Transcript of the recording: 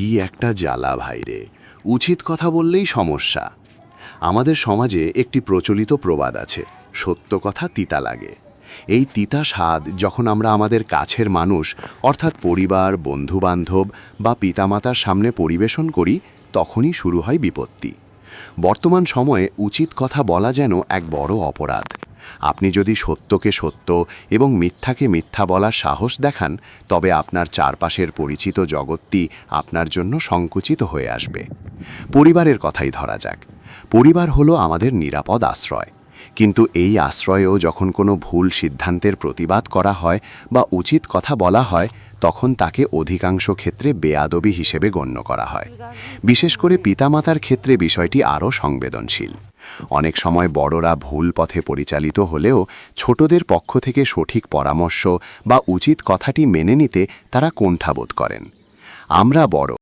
কি একটা জ্বালা ভাইরে, উচিত কথা বললেই সমস্যা। আমাদের সমাজে একটি প্রচলিত প্রবাদ আছে, সত্য কথা তিতা লাগে। এই তিতা স্বাদ যখন আমরা আমাদের কাছের মানুষ অর্থাৎ পরিবার, বন্ধুবান্ধব বা পিতামাতার সামনে পরিবেশন করি, তখনই শুরু হয় বিপত্তি। বর্তমান সময়ে উচিত কথা বলা যেন এক বড় অপরাধ। আপনি যদি সত্যকে সত্য এবং মিথ্যাকে মিথ্যা বলার সাহস দেখান, তবে আপনার চারপাশের পরিচিত জগৎটি আপনার জন্য সংকুচিত হয়ে আসবে। পরিবারের কথাই ধরা যাক। পরিবার হলো আমাদের নিরাপদ আশ্রয়। কিন্তু এই আশ্রয়েও যখন কোনো ভুল সিদ্ধান্তের প্রতিবাদ করা হয় বা উচিত কথা বলা হয়, তখন তাকে অধিকাংশ ক্ষেত্রে বেয়াদবি হিসেবে গণ্য করা হয়। বিশেষ করে পিতামাতার ক্ষেত্রে বিষয়টি আরও সংবেদনশীল। অনেক সময় বড়রা ভুল পথে পরিচালিত হলেও ছোটদের পক্ষ থেকে সঠিক পরামর্শ বা উচিত কথাটি মেনে নিতে তারা কুণ্ঠাবোধ করেন। আমরা বড়